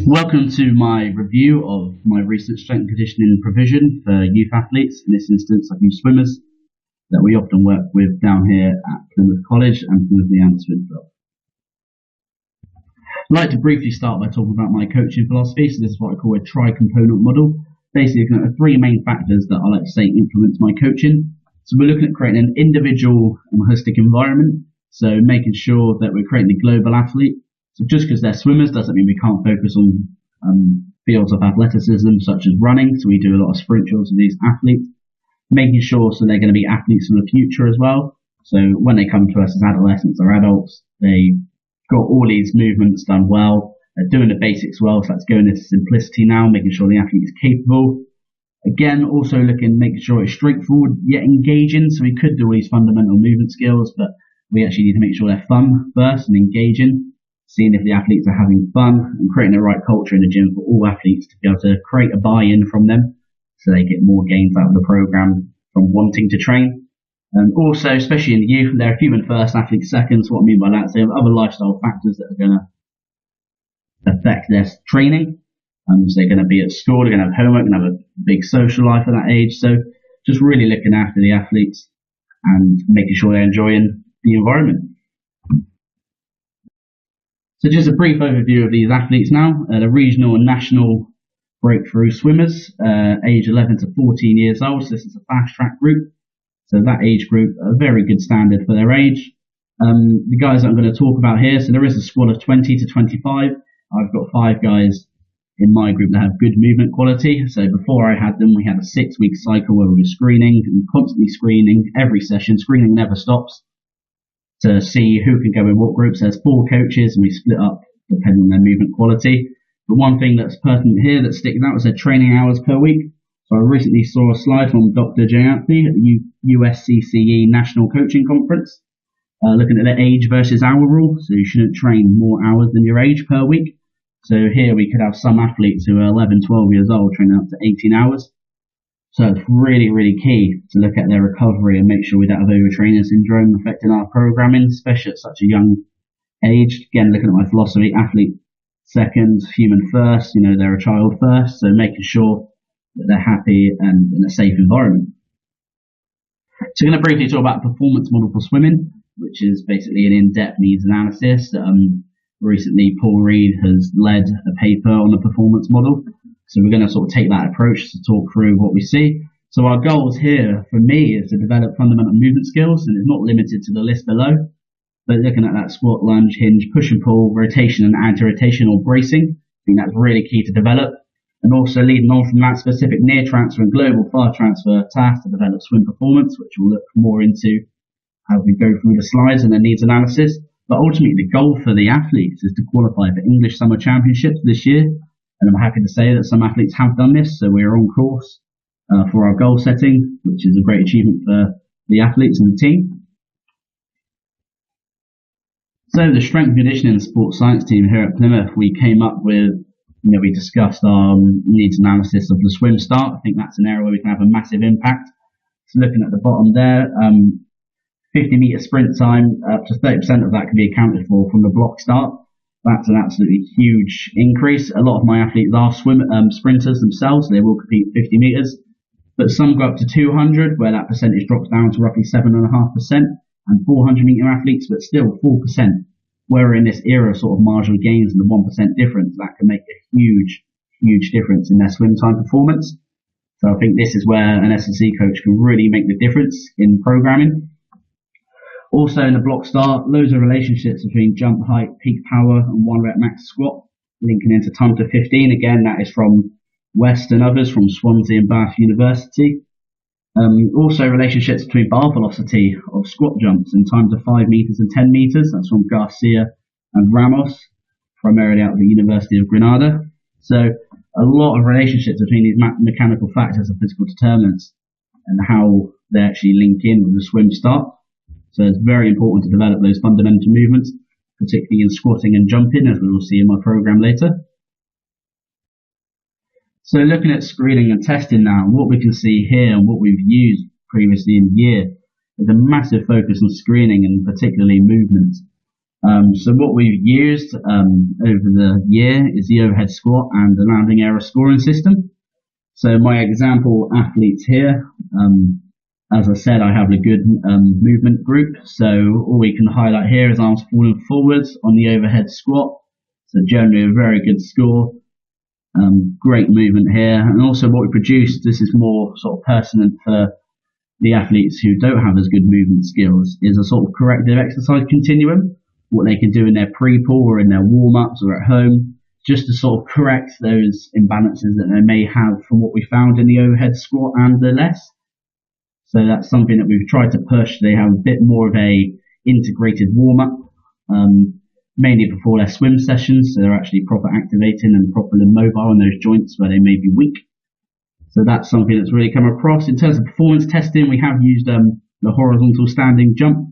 Welcome to my review of my recent strength and conditioning provision for youth athletes. In this instance, I've used swimmers that we often work with down here at Plymouth College and Plymouth and Swim Club. I'd like to briefly start by talking about my coaching philosophy. So this is what I call a tri-component model. Basically, looking at the three main factors that I like to say influence my coaching. So we're looking at creating an individual and holistic environment. So making sure that we're creating a global athlete. So just because they're swimmers doesn't mean we can't focus on fields of athleticism such as running. So we do a lot of sprint drills with these athletes, making sure so they're going to be athletes for the future as well. So when they come to us as adolescents or adults, they got all these movements done well, they're doing the basics well. So that's going into simplicity now, making sure the athlete is capable. Again, also making sure it's straightforward yet engaging. So we could do all these fundamental movement skills, but we actually need to make sure they're fun first and engaging. Seeing if the athletes are having fun and creating the right culture in the gym for all athletes to be able to create a buy-in from them so they get more gains out of the program from wanting to train. And also, especially in the youth, they're human first, athletes second. So what I mean by that is they have other lifestyle factors that are going to affect their training. So they're going to be at school, they're going to have homework, going to have a big social life at that age. So just really looking after the athletes and making sure they're enjoying the environment. So just a brief overview of these athletes now. The regional and national breakthrough swimmers, age 11 to 14 years old. So this is a fast track group. So that age group, a very good standard for their age. The guys that I'm going to talk about here, so there is a squad of 20 to 25. I've got 5 guys in my group that have good movement quality. So before I had them, we had a 6-week cycle where we were screening and constantly screening every session. Screening never stops, to see who can go in what groups. There's 4 coaches and we split up depending on their movement quality. But one thing that's pertinent here that sticks out is their training hours per week. So I recently saw a slide from Dr. Jayanthi at the USCCE National Coaching Conference, looking at the age versus hour rule. So you shouldn't train more hours than your age per week. So here we could have some athletes who are 11, 12 years old training up to 18 hours. So it's really, really key to look at their recovery and make sure we don't have overtraining syndrome affecting our programming, especially at such a young age. Again, looking at my philosophy, athlete second, human first, they're a child first. So making sure that they're happy and in a safe environment. So I'm going to briefly talk about a performance model for swimming, which is basically an in-depth needs analysis. Recently, Paul Reed has led a paper on the performance model. So we're going to sort of take that approach to talk through what we see. So our goals here for me is to develop fundamental movement skills, and it's not limited to the list below, but looking at that squat, lunge, hinge, push and pull, rotation and anti-rotation or bracing. I think that's really key to develop. And also leading on from that, specific near transfer and global far transfer tasks to develop swim performance, which we'll look more into as we go through the slides and the needs analysis. But ultimately the goal for the athletes is to qualify for English Summer Championships this year. And I'm happy to say that some athletes have done this, so we're on course for our goal setting, which is a great achievement for the athletes and the team. So the strength and conditioning and sports science team here at Plymouth, we came up with, we discussed our needs analysis of the swim start. I think that's an area where we can have a massive impact. So looking at the bottom there, 50-meter sprint time, up to 30% of that can be accounted for from the block start. That's an absolutely huge increase. A lot of my athletes are sprinters themselves. They will compete 50 meters, but some go up to 200, where that percentage drops down to roughly 7.5%, and 400 meter athletes, but still 4%. Where in this era of sort of marginal gains and the 1% difference, that can make a huge, huge difference in their swim time performance. So I think this is where an S&C coach can really make the difference in programming. Also in the block start, loads of relationships between jump height, peak power and 1 rep max squat, linking into time to 15. Again, that is from West and others from Swansea and Bath University. Also relationships between bar velocity of squat jumps and time to 5 meters and 10 meters. That's from Garcia and Ramos, primarily out of the University of Granada. So a lot of relationships between these mechanical factors and physical determinants and how they actually link in with the swim start. So it's very important to develop those fundamental movements, particularly in squatting and jumping, as we will see in my program later. So looking at screening and testing now, what we can see here and what we've used previously in the year is a massive focus on screening and particularly movements. So what we've used over the year is the overhead squat and the landing error scoring system. So my example athletes here, as I said, I have a good movement group. So all we can highlight here is arms falling forwards on the overhead squat. So generally a very good score. Great movement here. And also what we produce, this is more sort of pertinent for the athletes who don't have as good movement skills, is a sort of corrective exercise continuum. What they can do in their pre-pull or in their warm-ups or at home, just to sort of correct those imbalances that they may have from what we found in the overhead squat and the less. So that's something that we've tried to push. They have a bit more of a integrated warm-up, mainly before their swim sessions, so they're actually proper activating and properly mobile in those joints where they may be weak. So that's something that's really come across. In terms of performance testing, we have used the horizontal standing jump.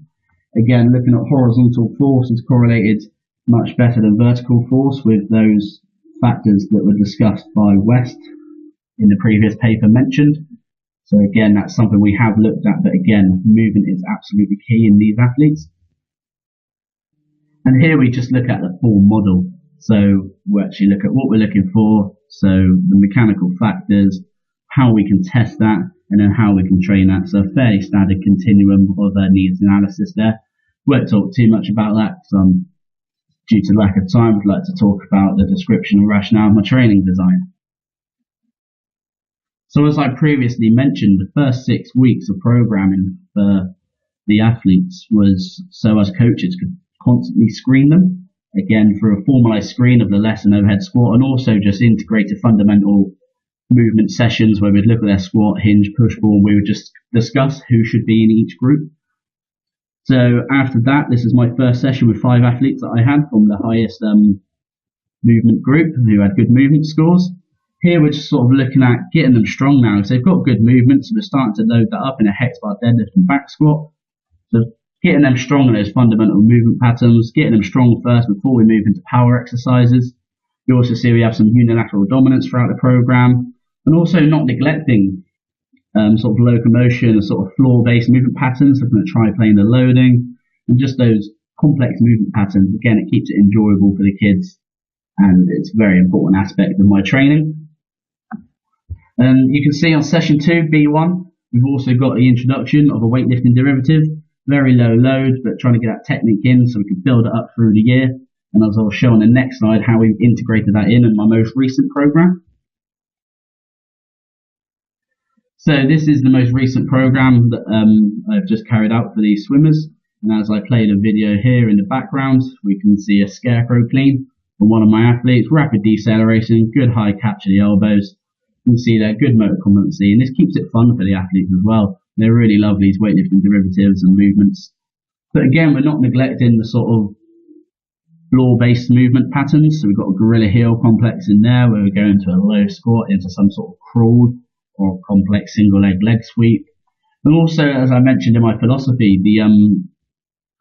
Again, looking at horizontal force is correlated much better than vertical force with those factors that were discussed by West in the previous paper mentioned. So again, that's something we have looked at, but again, movement is absolutely key in these athletes. And here we just look at the full model. So we actually look at what we're looking for, so the mechanical factors, how we can test that, and then how we can train that. So a fairly standard continuum of needs analysis there. Won't talk too much about that, because due to lack of time, I'd like to talk about the description and rationale of my training design. So as I previously mentioned, the first 6 weeks of programming for the athletes was so us coaches could constantly screen them, again through a formalized screen of the lesson overhead squat, and also just integrated fundamental movement sessions where we'd look at their squat, hinge, push pull, and we would just discuss who should be in each group. So after that, this is my first session with 5 athletes that I had from the highest movement group who had good movement scores. Here we're just sort of looking at getting them strong now. So they've got good movement, so we're starting to load that up in a hex bar deadlift and back squat. So getting them strong in those fundamental movement patterns, getting them strong first before we move into power exercises. You also see we have some unilateral dominance throughout the program, and also not neglecting sort of locomotion and sort of floor-based movement patterns, looking at triplanar loading, and just those complex movement patterns. Again, it keeps it enjoyable for the kids, and it's a very important aspect of my training. And you can see on session 2, B1, we've also got the introduction of a weightlifting derivative, very low load, but trying to get that technique in so we can build it up through the year. And as I'll show on the next slide, how we've integrated that in my most recent program. So this is the most recent program that I've just carried out for these swimmers. And as I play the video here in the background, we can see a scarecrow clean from one of my athletes, rapid deceleration, good high catch of the elbows. You can see there, good motor competency, and this keeps it fun for the athletes as well. They really love these weightlifting derivatives and movements. But again, we're not neglecting the sort of floor-based movement patterns. So we've got a gorilla heel complex in there where we go into a low squat, into some sort of crawl or complex single leg sweep. And also, as I mentioned in my philosophy, the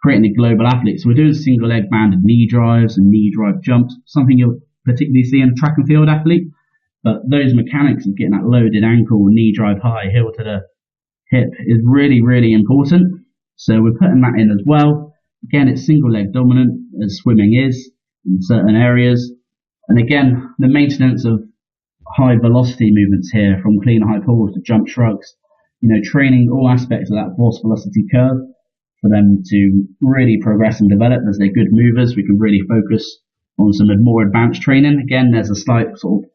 creating a global athlete. So we're doing single leg banded knee drives and knee drive jumps, something you'll particularly see in a track and field athlete. But those mechanics of getting that loaded ankle, knee drive high, heel to the hip is really, really important. So we're putting that in as well. Again, it's single leg dominant as swimming is in certain areas. And again, the maintenance of high velocity movements here, from clean high pulls to jump shrugs, training all aspects of that force velocity curve for them to really progress and develop as they're good movers. We can really focus on some more advanced training. Again, there's a slight sort of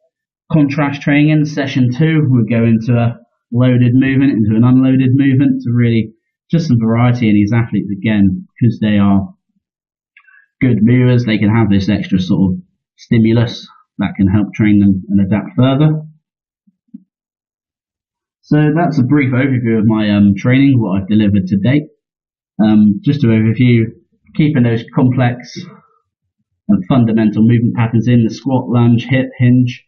contrast training in session 2. We'll go into a loaded movement, into an unloaded movement, to really just some variety in these athletes. Again, because they are good movers, they can have this extra sort of stimulus that can help train them and adapt further. So that's a brief overview of my training, what I've delivered to date. Just to overview, keeping those complex and fundamental movement patterns in the squat, lunge, hip, hinge.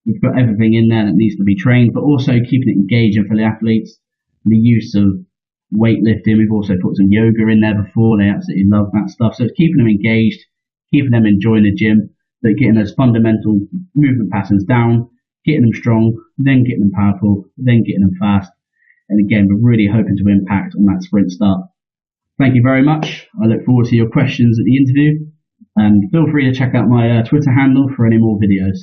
We've got everything in there that needs to be trained, but also keeping it engaging for the athletes. The use of weightlifting, we've also put some yoga in there before. They absolutely love that stuff. So it's keeping them engaged, keeping them enjoying the gym, but getting those fundamental movement patterns down, getting them strong, then getting them powerful, then getting them fast. And again, we're really hoping to impact on that sprint start. Thank you very much. I look forward to your questions at the interview, and feel free to check out my Twitter handle for any more videos.